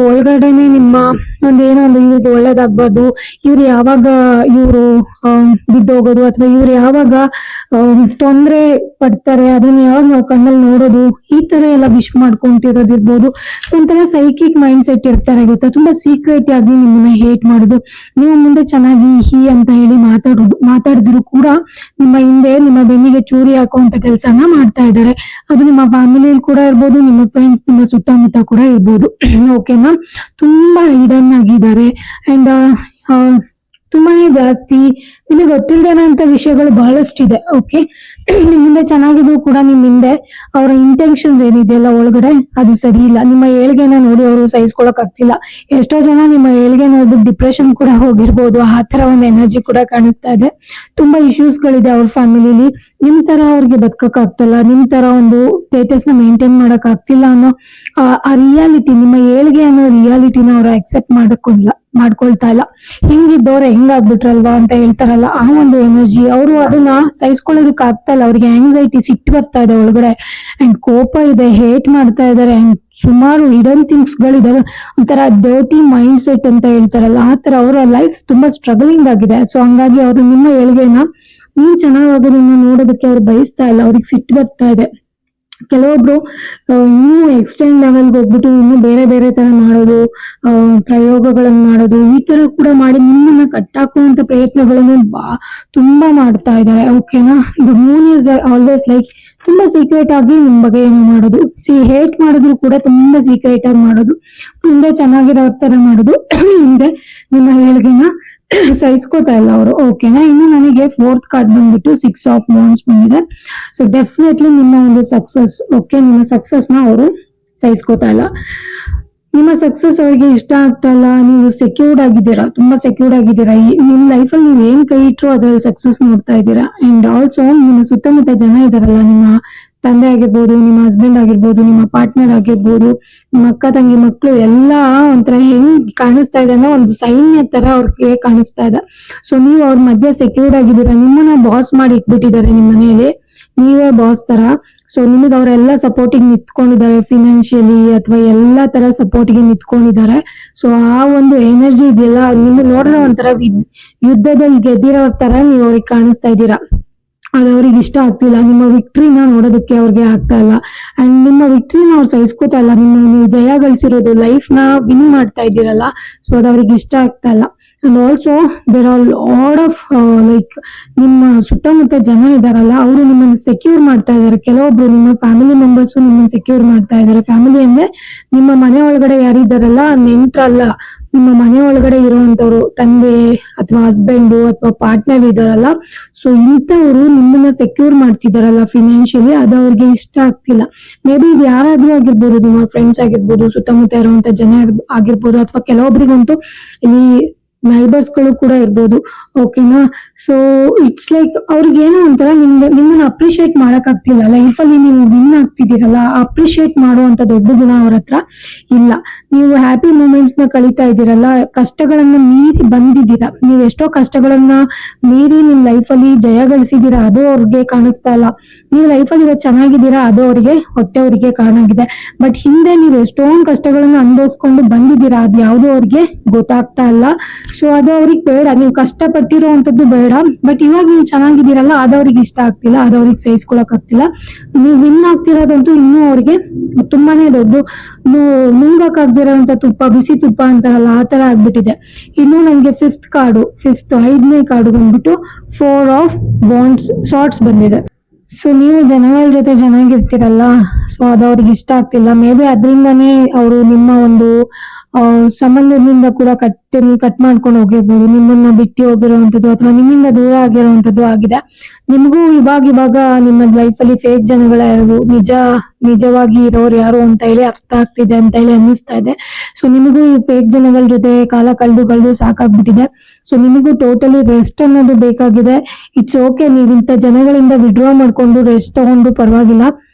ಒಳಗಡೆನೆ ನಿಮ್ಮ ಒಂದೇನೋ ಒಂದು ಇವ್ರಿಗೆ ಒಳ್ಳೇದಾಗ್ಬಾರ್ದು, ಇವ್ರು ಯಾವಾಗ ಇವ್ರು ಬಿದ್ದೋಗೋದು ಅಥವಾ ಇವ್ರು ಯಾವಾಗ ತೊಂದ್ರೆ ಪಡ್ತಾರೆ ಅದನ್ನ ಯಾವಾಗ ನಾವು ಕಣ್ಣಲ್ಲಿ ನೋಡೋದು, ಈ ತರ ಎಲ್ಲ ವಿಶ್ ಮಾಡ್ಕೊಂತಿರೋದಿರ್ಬೋದು. ಒಂಥರ ಸೈಕಿಕ್ ಮೈಂಡ್ ಸೆಟ್ ಇರ್ತಾರೆ ಗೊತ್ತಾ, ತುಂಬಾ ಸೀಕ್ರೆಟ್ ಆಗಿ ನಿಮ್ಮನ್ನ ಹೇಟ್ ಮಾಡೋದು. ನೀವು ಮುಂದೆ ಚೆನ್ನಾಗಿ ಹಿ ಅಂತ ಹೇಳಿ ಮಾತಾಡಿದ್ರು ಕೂಡ ನಿಮ್ಮ ಹಿಂದೆ ನಿಮ್ಮ ಬೆನ್ನಿಗೆ ಚೂರಿ ಹಾಕುವಂತ ಕೆಲಸನ ಮಾಡ್ತಾ ಇದ್ದಾರೆ. ಅದು ನಿಮ್ಮ ಫ್ಯಾಮಿಲಿಯಲ್ಲಿ ಕೂಡ ಇರ್ಬೋದು, ನಿಮ್ಮ ಫ್ರೆಂಡ್ಸ್, ನಿಮ್ಮ ಸುತ್ತಮುತ್ತ ಕೂಡ ಇರ್ಬೋದು. ಓಕೆನಾ? ತುಂಬಾ ಹಿಡನ್ ಆಗಿದ್ದಾರೆ. ಅಂಡ್ ತುಂಬಾನೇ ಜಾಸ್ತಿ ನಿಮಗೆ ಗೊತ್ತಿಲ್ಲದೇನಂತ ವಿಷಯಗಳು ಬಹಳಷ್ಟಿದೆ. ಓಕೆ, ನಿಮ್ ಮುಂದೆ ಚೆನ್ನಾಗಿದ್ರು ಕೂಡ ನಿಮ್ ಹಿಂದೆ ಅವರ ಇಂಟೆನ್ಷನ್ಸ್ ಏನಿದೆಯಲ್ಲ ಒಳಗಡೆ ಅದು ಸರಿ ಇಲ್ಲ. ನಿಮ್ಮ ಏಳ್ಗೆನ ನೋಡಿ ಅವರು ಸಹಿಸ್ಕೊಳಕ್ ಆಗ್ತಿಲ್ಲ. ಎಷ್ಟೋ ಜನ ನಿಮ್ಮ ಏಳ್ಗೆ ನೋಡ್ಬಿಟ್ಟು ಡಿಪ್ರೆಷನ್ ಕೂಡ ಹೋಗಿರ್ಬೋದು. ಆ ತರ ಒಂದು ಎನರ್ಜಿ ಕೂಡ ಕಾಣಿಸ್ತಾ ಇದೆ. ತುಂಬಾ ಇಶ್ಯೂಸ್ ಗಳಿದೆ ಅವ್ರ ಫ್ಯಾಮಿಲಿಲಿ. ನಿಮ್ ತರ ಅವ್ರಿಗೆ ಬದುಕಕ್ ಆಗ್ತಿಲ್ಲ, ನಿಮ್ ತರ ಒಂದು ಸ್ಟೇಟಸ್ ನ ಮೇಂಟೈನ್ ಮಾಡಕ್ ಆಗ್ತಿಲ್ಲ ಅನ್ನೋ ಆ ರಿಯಾಲಿಟಿ, ನಿಮ್ಮ ಏಳ್ಗೆ ಅನ್ನೋ ರಿಯಾಲಿಟಿನ ಅವ್ರು ಅಕ್ಸೆಪ್ಟ್ ಮಾಡ್ಕೊಳ್ತಾ ಇಲ್ಲ. ಹಿಂಗಿದ್ದವ್ರೆ ಹೆಂಗಾಗ್ಬಿಟ್ರಲ್ವಾ ಅಂತ ಹೇಳ್ತಾರಲ್ಲ, ಆ ಒಂದು ಎನರ್ಜಿ ಅವರು ಅದನ್ನ ಸಹಿಸ್ಕೊಳ್ಳೋದಕ್ಕೆ ಆಗ್ತಾ ಇಲ್ಲ. ಅವ್ರಿಗೆ ಆಂಗ್ಸೈಟಿ, ಸಿಟ್ಟು ಬರ್ತಾ ಇದೆ ಒಳಗಡೆ, ಅಂಡ್ ಕೋಪ ಇದೆ, ಹೇಟ್ ಮಾಡ್ತಾ ಇದಾರೆ. ಅಂಡ್ ಸುಮಾರು ಹಿಡನ್ ಥಿಂಗ್ಸ್ ಗಳಿದಾವೆ. ಒಂಥರ ಡರ್ಟಿ ಮೈಂಡ್ ಸೆಟ್ ಅಂತ ಹೇಳ್ತಾರಲ್ಲ, ಆ ತರ ಅವರ ಲೈಫ್ ತುಂಬಾ ಸ್ಟ್ರಗಲಿಂಗ್ ಆಗಿದೆ. ಸೊ ಹಂಗಾಗಿ ಅವರು ನಿಮ್ಮ ಏಳ್ಗೆನ ನೀವು ಚೆನ್ನಾಗೋದನ್ನ ನೋಡೋದಕ್ಕೆ ಅವ್ರು ಬಯಸ್ತಾ ಇಲ್ಲ, ಅವ್ರಿಗೆ ಸಿಟ್ಟು ಬರ್ತಾ ಇದೆ. ಕೆಲವೊಬ್ರು ಇನ್ನೂ ಎಕ್ಸ್ಟೆಂಡ್ ಲೆವೆಲ್ಗೆ ಹೋಗ್ಬಿಟ್ಟು ಇನ್ನೂ ಬೇರೆ ಬೇರೆ ತರ ಮಾಡೋದು, ಪ್ರಯೋಗಗಳನ್ನು ಮಾಡೋದು, ಈ ತರ ಕೂಡ ಮಾಡಿ ನಿಮ್ಮನ್ನ ಕಟ್ಟಾಕುವಂತ ಪ್ರಯತ್ನಗಳನ್ನು ತುಂಬಾ ಮಾಡ್ತಾ ಇದ್ದಾರೆ. ಓಕೆನಾ, the Moon is always like ತುಂಬಾ ಸೀಕ್ರೆಟ್ ಆಗಿ ನಿಮ್ ಬಗ್ಗೆ ಏನು ಮಾಡೋದು, ಹೇಟ್ ಮಾಡಿದ್ರು ಕೂಡ ತುಂಬಾ ಸೀಕ್ರೆಟ್ ಆಗಿ ಮಾಡೋದು, ಮುಂದೆ ಚೆನ್ನಾಗಿರೋ ತರ ಮಾಡೋದು, ಹಿಂದೆ ನಿಮ್ಮ ಹೇಳಿಕೆನ ಸಹಿಸ್ಕೋತಾ ಇಲ್ಲ ಅವರು. ಓಕೆನಾ, ಇನ್ನು ನನಗೆ 4th ಕಾರ್ಡ್ ಬಂದ್ಬಿಟ್ಟು 6 ಆಫ್ ವಾಂಡ್ಸ್ ಬಂದಿದೆ. ಸೊ ಡೆಫಿನೆಟ್ಲಿ ನಿಮ್ಮ ಒಂದು ಸಕ್ಸಸ್, ಓಕೆ, ನಿಮ್ಮ ಸಕ್ಸಸ್ ನ ಅವರು ಸಹಿಸ್ಕೋತಾ ಇಲ್ಲ. ನಿಮ್ಮ ಸಕ್ಸಸ್ ಅವರಿಗೆ ಇಷ್ಟ ಆಗ್ತಾ ಇಲ್ಲ. ನೀವು ಸೆಕ್ಯೂರ್ಡ್ ಆಗಿದ್ದೀರಾ, ತುಂಬಾ ಸೆಕ್ಯೂರ್ಡ್ ಆಗಿದ್ದೀರಾ. ನಿಮ್ ಲೈಫಲ್ಲಿ ನೀವು ಏನ್ ಕೈ ಇಟ್ರು ಅದ್ರಲ್ಲಿ ಸಕ್ಸಸ್ ನೋಡ್ತಾ ಇದ್ದೀರಾ. ಅಂಡ್ ಆಲ್ಸೋ ನಿಮ್ಮ ಸುತ್ತಮುತ್ತ ಜನ ಇದಾರಲ್ಲ, ನಿಮ್ಮ ತಂದೆ ಆಗಿರ್ಬೋದು, ನಿಮ್ಮ ಹಸ್ಬೆಂಡ್ ಆಗಿರ್ಬೋದು, ನಿಮ್ಮ ಪಾರ್ಟ್ನರ್ ಆಗಿರ್ಬೋದು, ನಿಮ್ಮ ಅಕ್ಕ ತಂಗಿ ಮಕ್ಕಳು ಎಲ್ಲ ಒಂಥರ ಹೆಂಗ್ ಕಾಣಿಸ್ತಾ ಇದೆ ಅಂದ್ರೆ ಒಂದು ಸೈನ್ಯ ತರ ಅವ್ರಿಗೆ ಕಾಣಿಸ್ತಾ ಇದೆ. ಸೊ ನೀವು ಅವ್ರ ಮಧ್ಯೆ ಸೆಕ್ಯೂರ್ಡ್ ಆಗಿದ್ದೀರಾ. ನಿಮ್ಮನ್ನ ಬಾಸ್ ಮಾಡಿ ಇಟ್ಬಿಟ್ಟಿದ್ದಾರೆ ನಿಮ್ಮ ಮನೆಯಲ್ಲಿ, ನೀವೇ ಬಾಸ್ ತರ. ಸೊ ನಿಮಗೆ ಅವರೆಲ್ಲ ಸಪೋರ್ಟಿಗೆ ನಿಂತ್ಕೊಂಡಿದ್ದಾರೆ, ಫಿನಾನ್ಷಿಯಲಿ ಅಥವಾ ಎಲ್ಲಾ ತರ ಸಪೋರ್ಟಿಗೆ ನಿಂತ್ಕೊಂಡಿದ್ದಾರೆ. ಸೊ ಆ ಒಂದು ಎನರ್ಜಿ ಇದೆಯಲ್ಲ, ನಿಮ್ಗೆ ನೋಡಿರೋ ಒಂಥರ ಯುದ್ಧದಲ್ಲಿ ಗೆದ್ದಿರೋ ತರ ನೀವು ಅವ್ರಿಗೆ ಕಾಣಿಸ್ತಾ ಇದ್ದೀರಾ. ಅದು ಅವ್ರಿಗೆ ಇಷ್ಟ ಆಗ್ತಿಲ್ಲ. ನಿಮ್ಮ ವಿಕ್ಟ್ರಿನ ನೋಡೋದಕ್ಕೆ ಅವ್ರಿಗೆ ಆಗ್ತಾ ಇಲ್ಲ. ಅಂಡ್ ನಿಮ್ಮ ವಿಕ್ಟ್ರಿನ ಅವ್ರು ಸಹಿಸ್ಕೋತಾ ಇಲ್ಲ. ನೀವು ಜಯ ಗಳಿಸಿರೋದು, ಲೈಫ್ ನ ವಿನ್ ಮಾಡ್ತಾ ಇದ್ದೀರಲ್ಲ, ಸೊ ಅದು ಅವ್ರಿಗೆ ಇಷ್ಟ ಆಗ್ತಾ ಇಲ್ಲ. And also there are lot of like ನಿಮ್ಮ ಸುತ್ತಮುತ್ತ ಜನ ಇದಾರಲ್ಲ, ಅವರು ನಿಮ್ಮನ್ನು ಸೆಕ್ಯೂರ್ ಮಾಡ್ತಾ ಇದ್ದಾರೆ. ಕೆಲವೊಬ್ರು ನಿಮ್ಮ ಫ್ಯಾಮಿಲಿ ಮೆಂಬರ್ಸ್ ನಿಮ್ಮನ್ನು ಸೆಕ್ಯೂರ್ ಮಾಡ್ತಾ ಇದ್ದಾರೆ. ಫ್ಯಾಮಿಲಿ ಅಂದ್ರೆ ನಿಮ್ಮ ಮನೆ ಒಳಗಡೆ ಯಾರಿದ್ದಾರಲ್ಲ, ನೆಂಟ್ರಲ್ಲ, ನಿಮ್ಮ ಮನೆ ಒಳಗಡೆ ಇರುವಂತವ್ರು, ತಂದೆ ಅಥವಾ ಹಸ್ಬೆಂಡ್ ಅಥವಾ ಪಾರ್ಟ್ನರ್ ಇದಾರಲ್ಲ, ಸೊ ಇಂಥವ್ರು ನಿಮ್ಮನ್ನ ಸೆಕ್ಯೂರ್ ಮಾಡ್ತಿದಾರಲ್ಲ ಫಿನಾನ್ಷಿಯಲಿ, ಅದು ಅವ್ರಿಗೆ ಇಷ್ಟ ಆಗ್ತಿಲ್ಲ. ಮೇ ಬಿ ಇದು ಯಾರಾದ್ರೂ ಆಗಿರ್ಬೋದು, ನಿಮ್ಮ ಫ್ರೆಂಡ್ಸ್ ಆಗಿರ್ಬೋದು, ಸುತ್ತಮುತ್ತ ಇರುವಂತ ಜನ ಆಗಿರ್ಬೋದು, ಅಥವಾ ಕೆಲವೊಬ್ರಿಗಂತೂ ಇಲ್ಲಿ ನೈಬರ್ಸ್ ಗಳು ಕೂಡ ಇರ್ಬೋದು. ಓಕೆನಾ, ಸೊ ಇಟ್ಸ್ ಲೈಕ್ ಅವ್ರಿಗೆ ಏನೋ ಒಂಥರ ನಿಮ್ಮನ್ನ ಅಪ್ರಿಶಿಯೇಟ್ ಮಾಡಕ್ ಆಗ್ತಿಲ್ಲ. ಲೈಫಲ್ಲಿ ನೀವು ವಿನ್ ಆಗ್ತಿದ್ದೀರಲ್ಲ, ಅಪ್ರಿಶಿಯೇಟ್ ಮಾಡುವಂತ ದೊಡ್ಡ ಗುಣ ಅವ್ರ ಹತ್ರ ಇಲ್ಲ. ನೀವು ಹ್ಯಾಪಿ ಮೂಮೆಂಟ್ಸ್ ನ ಕಳೀತಾ ಇದ್ದೀರಲ್ಲ, ಕಷ್ಟಗಳನ್ನ ಮೀರಿ ಬಂದಿದ್ದೀರಾ, ನೀವು ಎಷ್ಟೋ ಕಷ್ಟಗಳನ್ನ ಮೀರಿ ನಿಮ್ ಲೈಫಲ್ಲಿ ಜಯ ಗಳಿಸಿದ್ದೀರಾ, ಅದು ಅವ್ರಿಗೆ ಕಾಣಿಸ್ತಾ ಇಲ್ಲ. ನೀವು ಲೈಫಲ್ಲಿ ಇವತ್ತು ಚೆನ್ನಾಗಿದ್ದೀರಾ, ಅದು ಅವರಿಗೆ ಹೊಟ್ಟೆವರಿಗೆ ಕಾರಣಾಗಿದೆ. ಬಟ್ ಹಿಂದೆ ನೀವು ಎಷ್ಟೊಂದು ಕಷ್ಟಗಳನ್ನ ಅನುಭವಿಸ್ಕೊಂಡು ಬಂದಿದ್ದೀರಾ, ಅದು ಯಾವ್ದು ಅವ್ರಿಗೆ ಗೊತ್ತಾಗ್ತಾ ಇಲ್ಲ. ಸೊ ಅದು ಅವ್ರಿಗೆ ಬೇಡ, ನೀವು ಕಷ್ಟಪಟ್ಟಿರುವಂತದ್ದು ಬೇಡ. ಬಟ್ ಇವಾಗ ನೀವು ಚೆನ್ನಾಗಿದ್ದೀರಲ್ಲ, ಅದು ಅವ್ರಿಗೆ ಇಷ್ಟ ಆಗ್ತಿಲ್ಲ, ಅದು ಅವ್ರಿಗೆ ಸಹಿಸ್ಕೊಳಕ್ ಆಗ್ತಿಲ್ಲ. ನೀವು ವಿನ್ ಆಗ್ತಿರೋದಂತೂ ಇನ್ನೂ ಅವ್ರಿಗೆ ತುಂಬಾನೇ ದೊಡ್ಡ ನುಂಗಕ್ ಆಗ್ದಿರೋಂತ ತುಪ್ಪ, ಬಿಸಿ ತುಪ್ಪ ಅಂತಾರಲ್ಲ, ಆ ತರ ಆಗ್ಬಿಟ್ಟಿದೆ. ಇನ್ನು ನಂಗೆ 5ನೇ ಕಾರ್ಡು ಬಂದ್ಬಿಟ್ಟು 4 ಆಫ್ ವಾಂಡ್ಸ್ ಶಾರ್ಟ್ಸ್ ಬಂದಿದೆ. ಸೊ ನೀವು ಜನಗಳ ಜೊತೆ ಚೆನ್ನಾಗಿರ್ತೀರಲ್ಲ, ಸೊ ಅದು ಅವ್ರಿಗೆ ಇಷ್ಟ ಆಗ್ತಿಲ್ಲ. ಮೇ ಬಿ ಅದರಿಂದಾನೇ ಅವರು ನಿಮ್ಮ ಒಂದು ಸಂಬಂಧದಿಂದ ಕೂಡ ಕಟ್ ಮಾಡ್ಕೊಂಡು ಹೋಗಿರ್ಬೋದು, ನಿಮ್ಮನ್ನ ಬಿಟ್ಟು ಹೋಗಿರುವಂತದ್ದು ಅಥವಾ ನಿಮ್ಮಿಂದ ದೂರ ಆಗಿರುವಂತದ್ದು ಆಗಿದೆ. ನಿಮಗೂ ಇವಾಗ ನಿಮ್ಮ ಲೈಫಲ್ಲಿ ಫೇಕ್ ಜನಗಳ ನಿಜವಾಗಿ ಇರೋರು ಯಾರು ಅಂತ ಹೇಳಿ ಅರ್ಥ ಆಗ್ತಿದೆ ಅಂತ ಹೇಳಿ ಅನ್ನಿಸ್ತಾ ಇದೆ. ಸೊ ನಿಮಗೂ ಈ ಫೇಕ್ ಜನಗಳ ಜೊತೆ ಕಾಲ ಕಳೆದು ಸಾಕಾಗ್ಬಿಟ್ಟಿದೆ. ಸೊ ನಿಮಗೂ ಟೋಟಲಿ ರೆಸ್ಟ್ ಅನ್ನೋದು ಬೇಕಾಗಿದೆ. ಇಟ್ಸ್ ಓಕೆ, ನೀವು ಇಂಥ ಜನಗಳಿಂದ ವಿಡ್ರಾ ಮಾಡ್ಕೊಂಡು ರೆಸ್ಟ್ ತಗೊಂಡು ಪರವಾಗಿಲ್ಲ.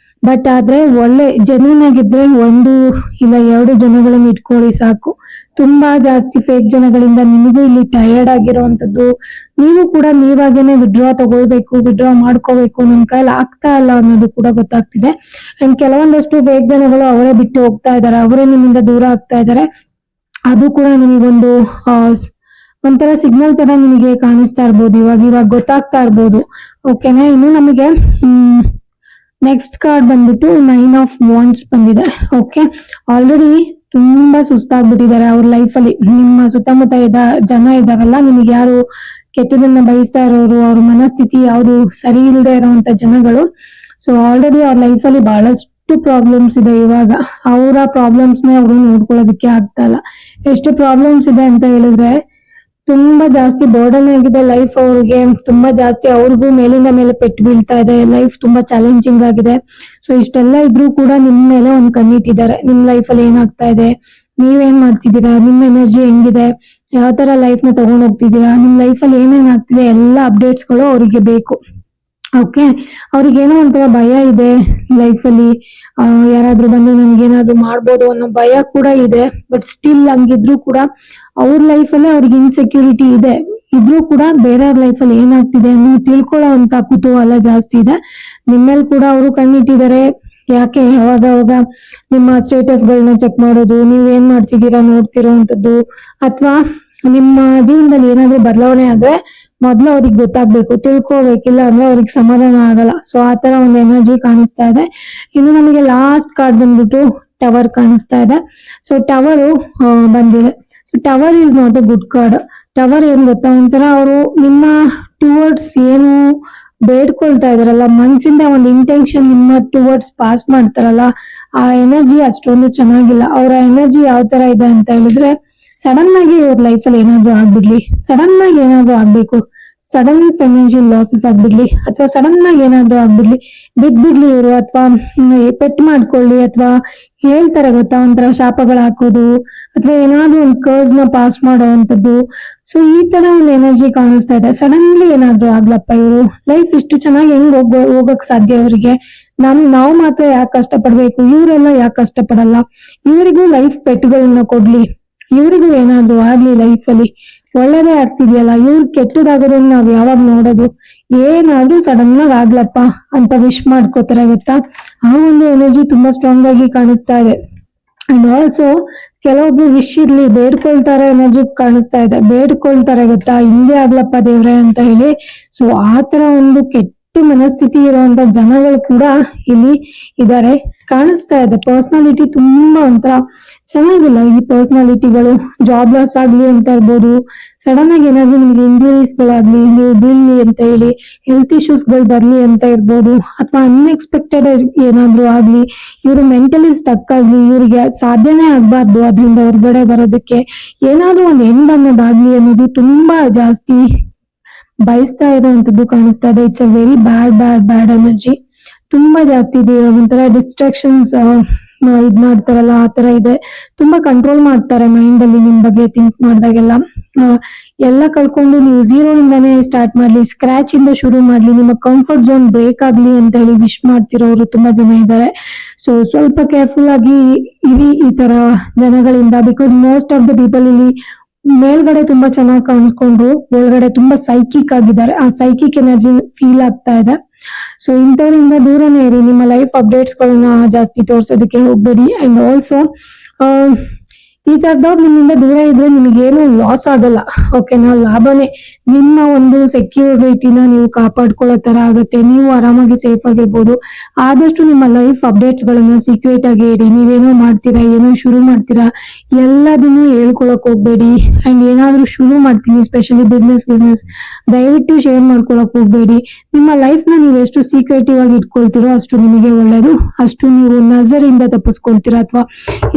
ಬಟ್ ಆದ್ರೆ ಒಳ್ಳೆ ಜೆನ್ಯೂನ್ ಆಗಿದ್ರೆ 1 ಇಲ್ಲ 2 ಜನಗಳನ್ನ ಇಟ್ಕೊಳ್ಳಿ ಸಾಕು. ತುಂಬಾ ಜಾಸ್ತಿ ಫೇಕ್ ಜನಗಳಿಂದ ನಿಮಗೂ ಇಲ್ಲಿ ಟಯರ್ಡ್ ಆಗಿರುವಂತದ್ದು, ನೀವು ಕೂಡ ನೀವಾಗೇನೆ ವಿಡ್ರಾ ಮಾಡ್ಕೋಬೇಕು, ನಮ್ ಕೈಲಿ ಆಗ್ತಾ ಇಲ್ಲ ಅನ್ನೋದು ಕೂಡ ಗೊತ್ತಾಗ್ತಿದೆ. ಅಂಡ್ ಕೆಲವೊಂದಷ್ಟು ಫೇಕ್ ಜನಗಳು ಅವರೇ ಬಿಟ್ಟು ಹೋಗ್ತಾ ಇದಾರೆ, ಅವರೇ ನಿಮ್ಮಿಂದ ದೂರ ಆಗ್ತಾ ಇದಾರೆ. ಅದು ಕೂಡ ನಿಮಗೊಂದು ಒಂಥರ ಸಿಗ್ನಲ್ ತರ ನಿಮಗೆ ಕಾಣಿಸ್ತಾ ಇರ್ಬೋದು, ಇವಾಗ ಗೊತ್ತಾಗ್ತಾ ಇರ್ಬೋದು. ಓಕೆನಾ, ಇನ್ನು ನಮಗೆ ನೆಕ್ಸ್ಟ್ ಕಾರ್ಡ್ ಬಂದ್ಬಿಟ್ಟು 9 ಆಫ್ ವಾಂಡ್ಸ್ ಬಂದಿದೆ. ಓಕೆ, ಆಲ್ರೆಡಿ ತುಂಬಾ ಸುಸ್ತಾಗ್ಬಿಟ್ಟಿದ್ದಾರೆ ಅವ್ರ ಲೈಫಲ್ಲಿ. ನಿಮ್ಮ ಸುತ್ತಮುತ್ತ ಜನ ಇದಾರಲ್ಲ, ನಿಮಗೆ ಯಾರು ಕೆಟ್ಟದನ್ನ ಬಯಸ್ತಾ ಇರೋರು, ಅವ್ರ ಮನಸ್ಥಿತಿ ಯಾವ್ದು ಸರಿ ಇಲ್ಲದೆ ಇರುವಂತ ಜನಗಳು. ಸೊ ಆಲ್ರೆಡಿ ಅವ್ರ ಲೈಫಲ್ಲಿ ಬಹಳಷ್ಟು ಪ್ರಾಬ್ಲಮ್ಸ್ ಇದೆ. ಇವಾಗ ಅವರ ಪ್ರಾಬ್ಲಮ್ಸ್ ನ ಅವರು ನೋಡ್ಕೊಳ್ಳೋದಕ್ಕೆ ಆಗ್ತಾ ಇಲ್ಲ. ಎಷ್ಟು ಪ್ರಾಬ್ಲಮ್ಸ್ ಇದೆ ಅಂತ ಹೇಳಿದ್ರೆ, ತುಂಬಾ ಜಾಸ್ತಿ ಬರ್ಡನ್ ಆಗಿದೆ ಲೈಫ್ ಅವ್ರಿಗೆ, ತುಂಬಾ ಜಾಸ್ತಿ ಅವ್ರಿಗೂ ಮೇಲಿಂದ ಮೇಲೆ ಪೆಟ್ಟು ಬೀಳ್ತಾ ಇದೆ. ಲೈಫ್ ತುಂಬಾ ಚಾಲೆಂಜಿಂಗ್ ಆಗಿದೆ. ಸೊ ಇಷ್ಟೆಲ್ಲ ಇದ್ರೂ ಕೂಡ ನಿಮ್ ಮೇಲೆ ಒಂದ್ ಕಣ್ಣಿಟ್ಟಿದ್ದಾರೆ. ನಿಮ್ ಲೈಫ್ ಅಲ್ಲಿ ಏನಾಗ್ತಾ ಇದೆ, ನೀವೇನ್ ಮಾಡ್ತಿದ್ದೀರಾ, ನಿಮ್ ಎನರ್ಜಿ ಹೆಂಗಿದೆ, ಯಾವ ತರ ಲೈಫ್ ನ ತಗೊಂಡ್ ಹೋಗ್ತಿದ್ದೀರಾ, ನಿಮ್ ಲೈಫ್ ಅಲ್ಲಿ ಏನೇನ್ ಆಗ್ತಿದೆ, ಎಲ್ಲ ಅಪ್ಡೇಟ್ಸ್ ಗಳು ಅವರಿಗೆ ಬೇಕು. ಓಕೆ, ಅವ್ರಿಗೇನೋ ಒಂಥರ ಭಯ ಇದೆ ಲೈಫಲ್ಲಿ. ಯಾರಾದ್ರೂ ಬಂದು ನನ್ಗೇನಾದ್ರು ಮಾಡ್ಬೋದು ಅನ್ನೋ ಭಯ ಕೂಡ ಇದೆ. ಬಟ್ ಸ್ಟಿಲ್ ಹಂಗಿದ್ರು ಕೂಡ ಅವ್ರ ಲೈಫಲ್ಲೇ ಅವ್ರಿಗೆ ಇನ್ಸೆಕ್ಯೂರಿಟಿ ಇದೆ. ಇದ್ರೂ ಕೂಡ ಬೇರೆಯವ್ರ ಲೈಫಲ್ಲಿ ಏನಾಗ್ತಿದೆ ಅನ್ನೋ ತಿಳ್ಕೊಳ್ಳೋ ಅಂತ ಕುತೂಹಲ ಜಾಸ್ತಿ ಇದೆ. ನಿಮ್ಮೇಲೆ ಕೂಡ ಅವರು ಕಣ್ಣಿಟ್ಟಿದ್ದಾರೆ. ಯಾಕೆ ಯಾವಾಗ ನಿಮ್ಮ ಸ್ಟೇಟಸ್ ಗಳನ್ನ ಚೆಕ್ ಮಾಡೋದು, ನೀವ್ ಏನ್ ಮಾಡ್ತಿದ್ದೀರಾ ನೋಡ್ತಿರೋಂಥದ್ದು, ಅಥವಾ ನಿಮ್ಮ ಜೀವನದಲ್ಲಿ ಏನಾದ್ರು ಬದಲಾವಣೆ ಆದ್ರೆ ಮೊದ್ಲು ಅವ್ರಿಗೆ ಗೊತ್ತಾಗ್ಬೇಕು, ತಿಳ್ಕೋಬೇಕಿಲ್ಲ ಅಂದ್ರೆ ಅವ್ರಿಗೆ ಸಮಾಧಾನ ಆಗಲ್ಲ. ಸೊ ಆ ತರ ಒಂದು ಎನರ್ಜಿ ಕಾಣಿಸ್ತಾ ಇದೆ. ಇನ್ನು ನಮಗೆ ಲಾಸ್ಟ್ ಕಾರ್ಡ್ ಬಂದ್ಬಿಟ್ಟು ಟವರ್ ಕಾಣಿಸ್ತಾ ಇದೆ. ಸೊ ಟವರ್ ಬಂದಿದೆ. So tower is not A good card. Tower ಏನ್ ಗೊತ್ತಾ, ಒಂಥರ ಅವರು ನಿಮ್ಮ ಟುವರ್ಡ್ಸ್ ಏನು ಬೇಡ್ಕೊಳ್ತಾ ಇದಾರಲ್ಲ, ಮನ್ಸಿಂದ ಒಂದು ಇಂಟೆನ್ಷನ್ ನಿಮ್ಮ ಟುವರ್ಡ್ಸ್ ಪಾಸ್ ಮಾಡ್ತಾರಲ್ಲ, ಆ ಎನರ್ಜಿ ಅಷ್ಟೊಂದು ಚೆನ್ನಾಗಿಲ್ಲ. ಅವರ ಎನರ್ಜಿ ಯಾವ ತರ ಇದೆ ಅಂತ ಹೇಳಿದ್ರೆ, ಸಡನ್ ಆಗಿ ಇವ್ರ ಲೈಫಲ್ಲಿ ಏನಾದ್ರು ಆಗ್ಬಿಡ್ಲಿ, ಸಡನ್ ಆಗಿ ಏನಾದ್ರು ಆಗ್ಬೇಕು, ಸಡನ್ ಫೈನಾನ್ಷಿಯಲ್ ಲಾಸಸ್ ಆಗ್ಬಿಡ್ಲಿ, ಅಥವಾ ಸಡನ್ ಆಗಿ ಏನಾದ್ರು ಆಗ್ಬಿಡ್ಲಿ, ಬಿದ್ಬಿಡ್ಲಿ ಇವರು, ಅಥವಾ ಪೆಟ್ ಮಾಡ್ಕೊಳ್ಳಿ, ಅಥವಾ ಹೇಳ್ತಾರೆ ಗೊತ್ತಾ ಒಂಥರ ಶಾಪಗಳು ಹಾಕೋದು, ಅಥವಾ ಏನಾದ್ರು ಒಂದು ಕರ್ಸ್ ನ ಪಾಸ್ ಮಾಡೋವಂಥದ್ದು. ಸೊ ಈ ತರ ಒಂದು ಎನರ್ಜಿ ಕಾಣಿಸ್ತಾ ಇದೆ. ಸಡನ್ಲಿ ಏನಾದ್ರು ಆಗ್ಲಪ್ಪ, ಇವರು ಲೈಫ್ ಇಷ್ಟು ಚೆನ್ನಾಗಿ ಹೆಂಗ್ ಹೋಗಕ್ ಸಾಧ್ಯ ಅವರಿಗೆ, ನಾವು ಮಾತ್ರ ಯಾಕೆ ಕಷ್ಟಪಡ್ಬೇಕು, ಇವರೆಲ್ಲ ಯಾಕೆ ಕಷ್ಟಪಡಲ್ಲ, ಇವರಿಗೂ ಲೈಫ್ ಪೆಟ್ಗಳನ್ನ ಕೊಡ್ಲಿ, ಇವರಿಗೂ ಏನಾದ್ರು ಆಗ್ಲಿ ಲೈಫ್ ಅಲ್ಲಿ, ಒಳ್ಳೇದೇ ಆಗ್ತಿದ್ಯಲ್ಲ, ಇವ್ರು ಕೆಟ್ಟದಾಗೋದನ್ನ ನಾವ್ ಯಾವಾಗ ನೋಡೋದು, ಏನಾದ್ರೂ ಸಡನ್ ಆಗಿ ಆಗ್ಲಪ್ಪ ಅಂತ ವಿಶ್ ಮಾಡ್ಕೋತಾರೆ ಗೊತ್ತಾ. ಆ ಒಂದು ಎನರ್ಜಿ ತುಂಬಾ ಸ್ಟ್ರಾಂಗ್ ಆಗಿ ಕಾಣಿಸ್ತಾ ಇದೆ. ಅಂಡ್ ಆಲ್ಸೋ ಕೆಲವೊಬ್ರು ವಿಶ್ ಇರ್ಲಿ ಬೇಡ್ಕೊಳ್ತಾರೆ ಎನರ್ಜಿ ಕಾಣಿಸ್ತಾ ಇದೆ, ಬೇಡ್ಕೊಳ್ತಾರೆ ಗೊತ್ತಾ, ಹಿಂಗೆ ಆಗ್ಲಪ್ಪ ದೇವ್ರೆ ಅಂತ ಹೇಳಿ. ಸೊ ಆತರ ಒಂದು ಕೆಟ್ಟ ಮನಸ್ಥಿತಿ ಇರುವಂತ ಜನಗಳು ಕೂಡ ಇಲ್ಲಿ ಇದಾರೆ, ಕಾಣಿಸ್ತಾ ಇದೆ. ಪರ್ಸನಾಲಿಟಿ ತುಂಬಾ ಒಂಥರ ಚೆನ್ನಾಗಿಲ್ಲ ಈ ಪರ್ಸನಾಲಿಟಿಗಳು. ಜಾಬ್ ಲಾಸ್ ಆಗ್ಲಿ ಅಂತ ಇರ್ಬೋದು, ಸಡನ್ ಆಗಿ ಏನಾದ್ರು ನಿಮ್ಗೆ ಇಂಜುರೀಸ್ ಗಳಾಗ್ಲಿ, ನೀವು ಬೀಳ್ಲಿ ಅಂತ ಹೇಳಿ ಹೆಲ್ತ್ ಇಶ್ಯೂಸ್ ಗಳು ಬರ್ಲಿ ಅಂತ ಇರ್ಬೋದು, ಅಥವಾ ಅನ್ಎಕ್ಸ್ಪೆಕ್ಟೆಡ್ ಏನಾದ್ರು ಆಗ್ಲಿ, ಇವರು ಮೆಂಟಲಿ ಸ್ಟಕ್ ಆಗ್ಲಿ, ಇವ್ರಿಗೆ ಸಾಧ್ಯನೇ ಆಗ್ಬಾರ್ದು ಅದರಿಂದ ಹೊರಗಡೆ ಬರೋದಕ್ಕೆ, ಏನಾದ್ರು ಒಂದು ಎಂಡ್ ಅನ್ನೋದಾಗ್ಲಿ ಅನ್ನೋದು ತುಂಬಾ ಜಾಸ್ತಿ ಬಯಸ್ತಾ ಇರುವಂತದ್ದು ಕಾಣಿಸ್ತಾ ಇದೆ. It's a very bad energy. ತುಂಬಾ ಜಾಸ್ತಿ ಇದೆ. ಒಂಥರ ಡಿಸ್ಟ್ರಾಕ್ಷನ್ಸ್ ಇದ್ ಮಾಡ್ತಾರಲ್ಲ ಆ ತರ ಇದೆ. ತುಂಬಾ ಕಂಟ್ರೋಲ್ ಮಾಡ್ತಾರೆ ಮೈಂಡ್ ಅಲ್ಲಿ ನಿಮ್ ಬಗ್ಗೆ ಥಿಂಕ್ ಮಾಡಿದಾಗೆಲ್ಲ. ಎಲ್ಲ ಕಳ್ಕೊಂಡು ನೀವು ಝೀರೋ ಇಂದಾನೇ ಸ್ಟಾರ್ಟ್ ಮಾಡ್ಲಿ, ಸ್ಕ್ರಾಚ್ ಇಂದ ಶುರು ಮಾಡ್ಲಿ, ನಿಮ್ಮ ಕಂಫರ್ಟ್ ಝೋನ್ ಬ್ರೇಕ್ ಆಗ್ಲಿ ಅಂತ ಹೇಳಿ ವಿಶ್ ಮಾಡ್ತಿರೋರು ತುಂಬಾ ಜನ ಇದ್ದಾರೆ. ಸೊ ಸ್ವಲ್ಪ ಕೇರ್ಫುಲ್ ಆಗಿ ಇರಿ ಈ ತರ ಜನಗಳಿಂದ. Because most of the people ಇಲ್ಲಿ ಮೇಲ್ಗಡೆ ತುಂಬಾ ಚೆನ್ನಾಗಿ ಕಾಣಿಸ್ಕೊಂಡ್ರು, ಒಳಗಡೆ ತುಂಬಾ ಸೈಕಿಕ್ ಆಗಿದ್ದಾರೆ. ಆ ಸೈಕಿಕ್ ಎನರ್ಜಿ ಫೀಲ್ ಆಗ್ತಾ ಇದೆ. ಸೊ ಇಂಥವ್ರಿಂದ ದೂರನೇ ಇರಿ. ನಿಮ್ಮ ಲೈಫ್ ಅಪ್ಡೇಟ್ಸ್ ಗಳನ್ನ ಜಾಸ್ತಿ ತೋರ್ಸೋದಕ್ಕೆ ಹೋಗ್ಬೇಡಿ. ಅಂಡ್ ಆಲ್ಸೋ ಈ ತರದವ್ರು ನಿಮ್ಮಿಂದ ದೂರ ಇದ್ರೆ ನಿಮಗೇನು ಲಾಸ್ ಆಗಲ್ಲ, ಓಕೆನಾ, ಲಾಭನೇ. ನಿಮ್ಮ ಒಂದು ಸೆಕ್ಯೂರಿಟಿನ ನೀವು ಕಾಪಾಡ್ಕೊಳ್ಳೋ ತರ ಆಗುತ್ತೆ. ನೀವು ಆರಾಮಾಗಿ ಸೇಫ್ ಆಗಿರ್ಬೋದು. ಆದಷ್ಟು ನಿಮ್ಮ ಲೈಫ್ ಅಪ್ಡೇಟ್ಸ್ ಗಳನ್ನ ಸೀಕ್ರೆಟ್ ಆಗಿ ಇಡಿ. ನೀವೇನೋ ಮಾಡ್ತೀರಾ, ಏನೋ ಶುರು ಮಾಡ್ತೀರಾ, ಎಲ್ಲದನ್ನು ಹೇಳ್ಕೊಳಕ್ ಹೋಗ್ಬೇಡಿ. ಅಂಡ್ ಏನಾದ್ರೂ ಶುರು ಮಾಡ್ತೀನಿ, ಸ್ಪೆಷಲಿ ಬಿಸ್ನೆಸ್ ದಯವಿಟ್ಟು ಶೇರ್ ಮಾಡ್ಕೊಳಕ್ ಹೋಗ್ಬೇಡಿ. ನಿಮ್ಮ ಲೈಫ್ ನ ನೀವು ಎಷ್ಟು ಸೀಕ್ರೆಟಿವ್ ಆಗಿ ಇಟ್ಕೊಳ್ತೀರೋ ಅಷ್ಟು ನಿಮಗೆ ಒಳ್ಳೇದು, ಅಷ್ಟು ನೀವು ನಜರಿಂದ ತಪ್ಪಿಸ್ಕೊಳ್ತೀರಾ. ಅಥವಾ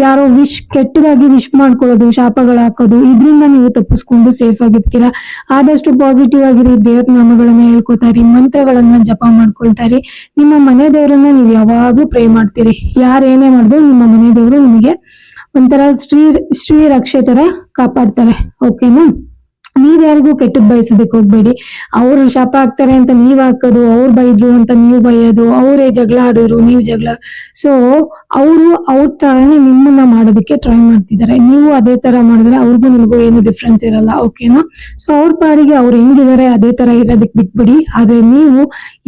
ಯಾರೋ ಕೆಟ್ಟದಾಗಿ ವಿಶ್ ಮಾಡ್ಕೊಳ್ಳೋದು, ಶಾಪಗಳು ಹಾಕೋದು, ಇದರಿಂದ ನೀವು ತಪ್ಪಿಸ್ಕೊಂಡು ಸೇಫ್ ಆಗಿರ್ತೀರಾ. ಆದಷ್ಟು ಪಾಸಿಟಿವ್ ಆಗಿರಿ. ದೇವ್ರ ನಾಮಗಳನ್ನ ಹೇಳ್ಕೊತಾರಿ, ಮಂತ್ರಗಳನ್ನ ಜಪ ಮಾಡ್ಕೊಳ್ತಾರಿ. ನಿಮ್ಮ ಮನೆ ದೇವರನ್ನ ನೀವು ಯಾವಾಗೂ ಪ್ರೇ ಮಾಡ್ತೀರಿ. ಯಾರೇನೇ ಮಾಡಿದ್ರು ನಿಮ್ಮ ಮನೆ ದೇವರು ನಿಮಗೆ ಒಂಥರ ಶ್ರೀ ರಕ್ಷೆ ತರ ಕಾಪಾಡ್ತಾರೆ, ಓಕೆನಾ. ನೀವ್ ಯಾರಿಗೂ ಕೆಟ್ಟದ್ ಬಯಸೋದಕ್ಕೆ ಹೋಗ್ಬೇಡಿ. ಅವ್ರು ಶಾಪ ಹಾಕ್ತಾರೆ ಅಂತ ನೀವ್ ಹಾಕೋದು, ಅವ್ರು ಬೈದ್ರು ಅಂತ ನೀವು ಬೈಯೋದು, ಅವರೇ ಜಗಳ ಆಡೋರು ನೀವು ಜಗಳ. ಸೊ ಅವ್ರ ತರಾನೇ ನಿಮ್ಮನ್ನ ಮಾಡೋದಕ್ಕೆ ಟ್ರೈ ಮಾಡ್ತಿದ್ದಾರೆ. ನೀವು ಅದೇ ತರ ಮಾಡಿದ್ರೆ ಅವ್ರಿಗೂ ನಿಮಗೂ ಏನು ಡಿಫ್ರೆನ್ಸ್ ಇರಲ್ಲ, ಓಕೆನಾ. ಸೊ ಅವ್ರ ಪಾಡಿಗೆ ಅವ್ರು ಹೆಂಗಿದ್ದಾರೆ ಅದೇ ತರ ಇರೋದಕ್ಕೆ ಬಿಟ್ಬಿಡಿ. ಆದ್ರೆ ನೀವು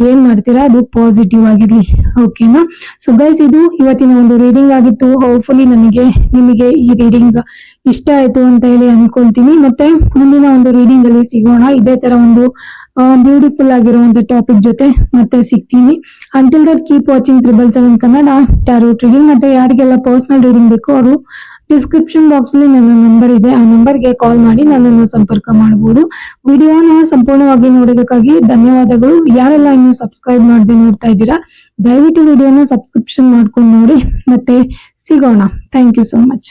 ಏನ್ ಮಾಡ್ತೀರಾ ಅದು ಪಾಸಿಟಿವ್ ಆಗಿರ್ಲಿ, ಓಕೆನಾ. ಸೊ ಗೈಸ್, ಇದು ಇವತ್ತಿನ ಒಂದು ರೀಡಿಂಗ್ ಆಗಿತ್ತು. ಹೋಪ್ಫುಲಿ ನಿಮಗೆ ಈ ರೀಡಿಂಗ್ ಇಷ್ಟ ಆಯ್ತು ಅಂತ ಹೇಳಿ ಅನ್ಕೊಳ್ತೀನಿ. ಮತ್ತೆ ಮುಂದಿನ ಒಂದು ರೀಡಿಂಗ್ ಅಲ್ಲಿ ಸಿಗೋಣ. ಇದೇ ತರ ಒಂದು ಬ್ಯೂಟಿಫುಲ್ ಆಗಿರುವಂತ ಟಾಪಿಕ್ ಜೊತೆ ಮತ್ತೆ ಸಿಗ್ತೀನಿ. Until that keep watching 777 Kannada tarot reading. ಮತ್ತೆ ಯಾರಿಗೆಲ್ಲ ಪರ್ಸನಲ್ ರೀಡಿಂಗ್ ಬೇಕು ಅವರು ಡಿಸ್ಕ್ರಿಪ್ಷನ್ ಬಾಕ್ಸ್ ಅಲ್ಲಿ ನನ್ನ ನಂಬರ್ ಇದೆ, ಆ ನಂಬರ್ಗೆ ಕಾಲ್ ಮಾಡಿ ನನ್ನನ್ನು ಸಂಪರ್ಕ ಮಾಡಬಹುದು. ವಿಡಿಯೋನ ಸಂಪೂರ್ಣವಾಗಿ ನೋಡೋದಕ್ಕಾಗಿ ಧನ್ಯವಾದಗಳು. ಯಾರೆಲ್ಲ ಇನ್ನು ಸಬ್ಸ್ಕ್ರೈಬ್ ಮಾಡದೆ ನೋಡ್ತಾ ಇದ್ದೀರಾ, ದಯವಿಟ್ಟು ವಿಡಿಯೋನ ಸಬ್ಸ್ಕ್ರಿಪ್ಷನ್ ಮಾಡ್ಕೊಂಡು ನೋಡಿ. ಮತ್ತೆ ಸಿಗೋಣ. Thank you so much.